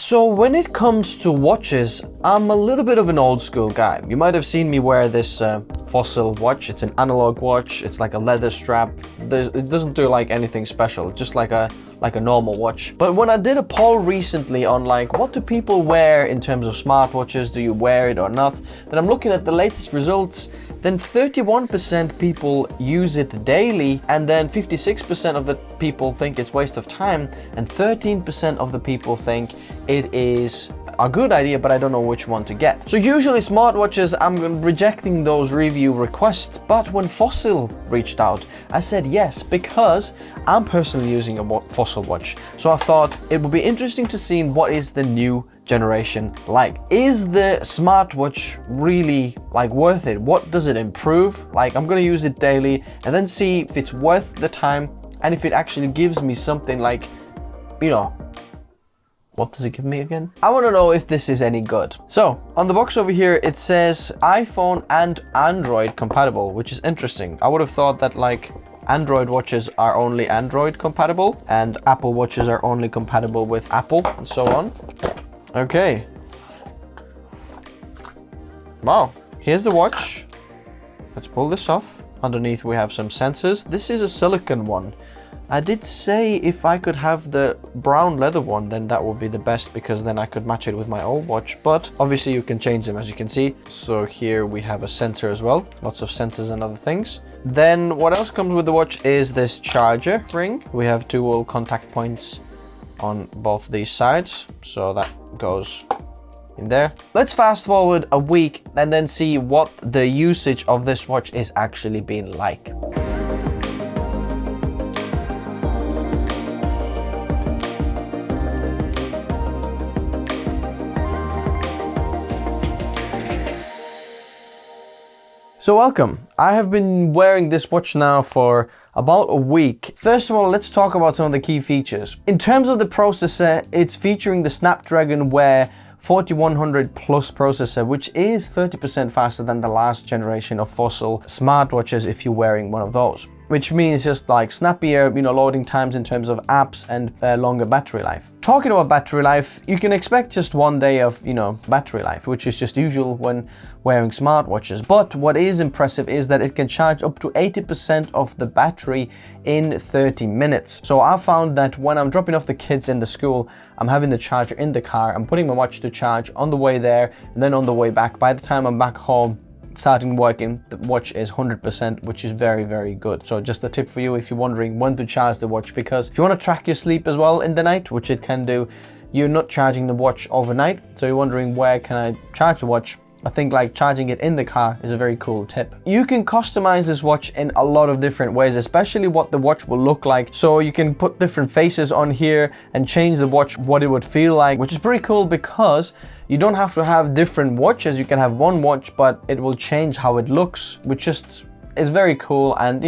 So when it comes to watches, I'm a little bit of an old school guy. You might have seen me wear this Fossil watch. It's an analog watch. It's like a leather strap. It doesn't do like anything special, just like a normal watch. But when I did a poll recently on like what do people wear in terms of smartwatches, do you wear it or not, then I'm looking at the latest results, then 31% people use it daily, and then 56% of the people think it's waste of time, and 13% of the people think it is a good idea, but I don't know which one to get. So usually smartwatches, I'm rejecting those review requests, but when Fossil reached out, I said yes, because I'm personally using a Fossil watch. So I thought it would be interesting to see what is the new generation like. Is the smartwatch really like worth it? What does it improve? Like, I'm gonna use it daily and then see if it's worth the time and if it actually gives me something like, you know, what does it give me again? I want to know if this is any good. So on the box over here, it says iPhone and Android compatible, which is interesting. I would have thought that like Android watches are only Android compatible and Apple watches are only compatible with Apple and so on. Okay. Wow. Here's the watch. Let's pull this off. Underneath we have some sensors. This is a silicone one. I did say if I could have the brown leather one, then that would be the best, because then I could match it with my old watch. But obviously you can change them, as you can see. So here we have a sensor as well. Lots of sensors and other things. Then what else comes with the watch is this charger ring. We have dual contact points on both these sides. So that goes in there. Let's fast forward a week and then see what the usage of this watch is actually being like. So welcome. I have been wearing this watch now for about a week. First of all, let's talk about some of the key features. In terms of the processor, it's featuring the Snapdragon Wear 4100 Plus processor, which is 30% faster than the last generation of Fossil smartwatches if you're wearing one of those. Which means just like snappier, loading times in terms of apps and longer battery life. Talking about battery life, you can expect just 1 day of, battery life, which is just usual when wearing smartwatches. But what is impressive is that it can charge up to 80% of the battery in 30 minutes. So I found that when I'm dropping off the kids in the school, I'm having the charger in the car, I'm putting my watch to charge on the way there, and then on the way back. By the time I'm back home, starting working, the watch is 100%, which is very, very good. So just a tip for you if you're wondering when to charge the watch, because if you want to track your sleep as well in the night, which it can do, you're not charging the watch overnight. So you're wondering where can I charge the watch? I think like charging it in the car is a very cool tip. You can customize this watch in a lot of different ways, especially what the watch will look like. So you can put different faces on here and change the watch what it would feel like, which is pretty cool because you don't have to have different watches. You can have one watch, but it will change how it looks, which just is very cool and,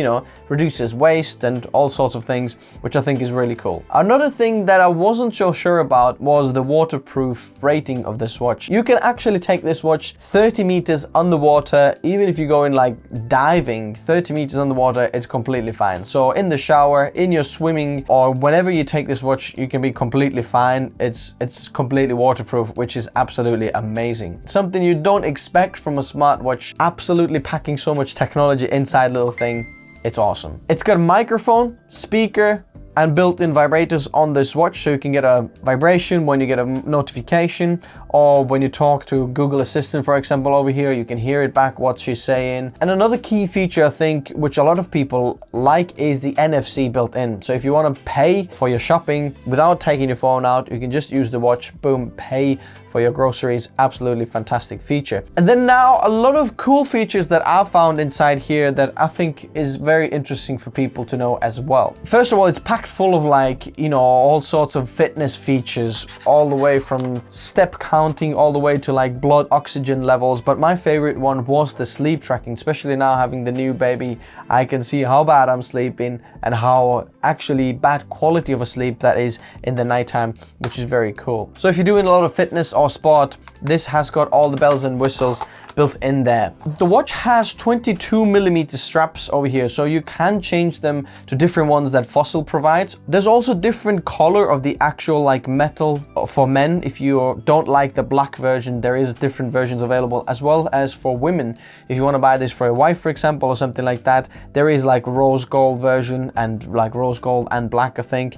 reduces waste and all sorts of things, which I think is really cool. Another thing that I wasn't so sure about was the waterproof rating of this watch. You can actually take this watch 30 meters underwater, even if you're going like diving 30 meters underwater, it's completely fine. So in the shower, in your swimming, or whenever you take this watch, you can be completely fine. It's completely waterproof, which is absolutely amazing. Something you don't expect from a smartwatch, absolutely packing so much technology inside little thing. It's awesome. It's got a microphone, speaker, and built-in vibrators on this watch, so you can get a vibration when you get a notification, or when you talk to Google Assistant, for example, over here, you can hear it back what she's saying. And another key feature, I think, which a lot of people like, is the NFC built in. So if you want to pay for your shopping without taking your phone out, you can just use the watch, boom, pay for your groceries. Absolutely fantastic feature. And then now a lot of cool features that I found inside here that I think is very interesting for people to know as well. First of all, it's packed full of like, all sorts of fitness features, all the way from step counting all the way to like blood oxygen levels. But my favorite one was the sleep tracking, especially now having the new baby. I can see how bad I'm sleeping and how actually bad quality of a sleep that is in the nighttime, which is very cool. So if you're doing a lot of fitness or sport, this has got all the bells and whistles built in there. The watch has 22mm straps over here, so you can change them to different ones that Fossil provides. There's also different color of the actual like metal for men. If you don't like the black version, there is different versions available, as well as for women. If you want to buy this for a wife, for example, or something like that, there is like rose gold version and like rose gold and black, I think.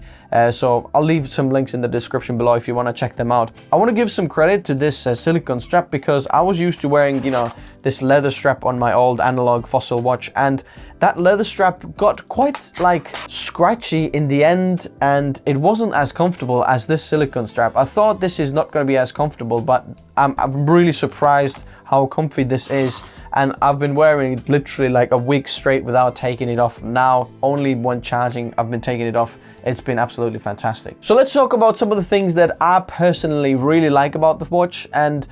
So I'll leave some links in the description below if you want to check them out. I want to give some credit to this silicone strap, because I was used to wearing, you know, this leather strap on my old Analogue Fossil watch, and that leather strap got quite like scratchy in the end, and it wasn't as comfortable as this silicone strap. I thought this is not going to be as comfortable, but I'm really surprised how comfy this is, and I've been wearing it literally like a week straight without taking it off. Now only when charging I've been taking it off. It's been absolutely fantastic. So let's talk about some of the things that I personally really like about the watch, and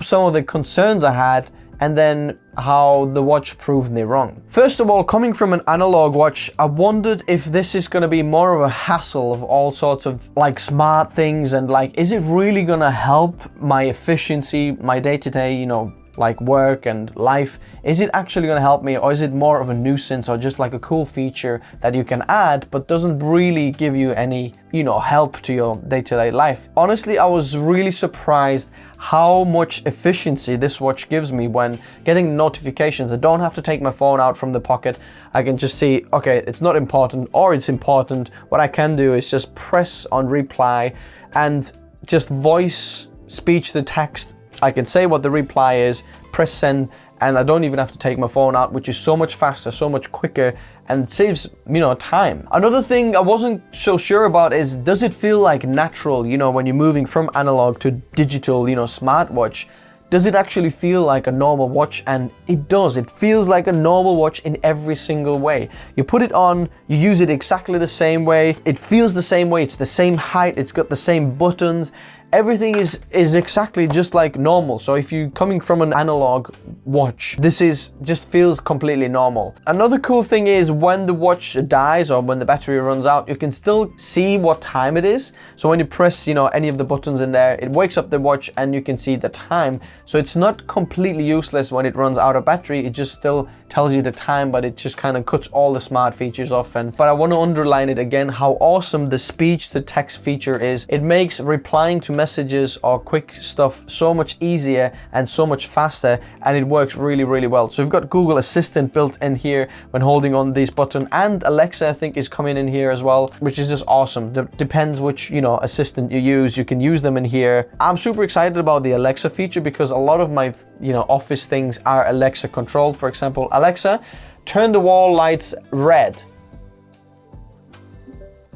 some of the concerns I had, and then how the watch proved me wrong. First of all, coming from an analog watch, I wondered if this is going to be more of a hassle of all sorts of like smart things, and like, is it really going to help my efficiency, my day-to-day, you know, like work and life? Is it actually going to help me, or is it more of a nuisance, or just like a cool feature that you can add but doesn't really give you any, you know, help to your day-to-day life? Honestly, I was really surprised how much efficiency this watch gives me when getting notifications. I don't have to take my phone out from the pocket. I can just see, okay, it's not important or it's important. What I can do is just press on reply and just voice speech to text. I can say what the reply is, press send, and I don't even have to take my phone out, which is so much faster, so much quicker, and saves, you know, time. Another thing I wasn't so sure about is, does it feel like natural, you know, when you're moving from analog to digital, you know, smartwatch? Does it actually feel like a normal watch? And it does. It feels like a normal watch in every single way. You put it on, you use it exactly the same way. It feels the same way. It's the same height. It's got the same buttons. Everything is exactly just like normal. So if you're coming from an analog watch, this is just feels completely normal. Another cool thing is when the watch dies or when the battery runs out, you can still see what time it is. So when you press, you know, any of the buttons in there, it wakes up the watch and you can see the time. So it's not completely useless when it runs out of battery. It just still tells you the time, but it just kind of cuts all the smart features off. But I want to underline it again, how awesome the speech to text feature is. It makes replying to messages or quick stuff so much easier and so much faster, and it works really, really well. So we've got Google Assistant built in here when holding on this button, and Alexa I think is coming in here as well, which is just awesome. Depends which, you know, assistant you use. You can use them in here. I'm super excited about the Alexa feature because a lot of my, you know, office things are Alexa controlled. For example, Alexa, turn the wall lights red.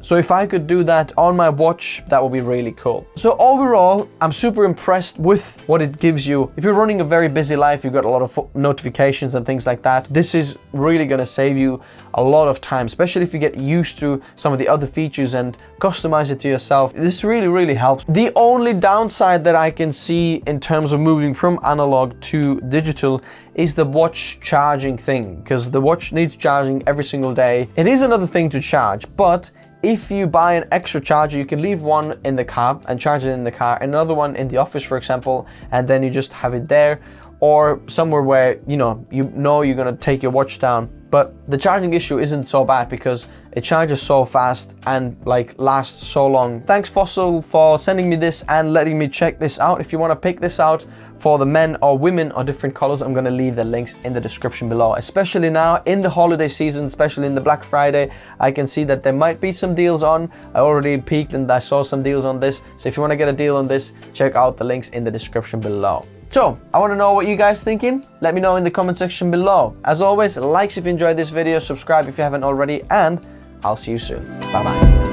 So if I could do that on my watch, that would be really cool. So overall, I'm super impressed with what it gives you. If you're running a very busy life, you've got a lot of notifications and things like that, this is really going to save you a lot of time, especially if you get used to some of the other features and customize it to yourself. This really, really helps. The only downside that I can see in terms of moving from analog to digital is the watch charging thing, because the watch needs charging every single day. It is another thing to charge, but if you buy an extra charger, you can leave one in the car and charge it in the car, another one in the office, for example, and then you just have it there, or somewhere where you know you're gonna take your watch down. But the charging issue isn't so bad because it charges so fast and like lasts so long. Thanks Fossil for sending me this and letting me check this out. If you want to pick this out for the men or women or different colors, I'm going to leave the links in the description below. Especially now in the holiday season, especially in the Black Friday, I can see that there might be some deals on. I already peeked and I saw some deals on this. So if you want to get a deal on this, check out the links in the description below. So, I want to know what you guys thinking. Let me know in the comment section below. As always, likes if you enjoyed this video, subscribe if you haven't already, and I'll see you soon. Bye bye.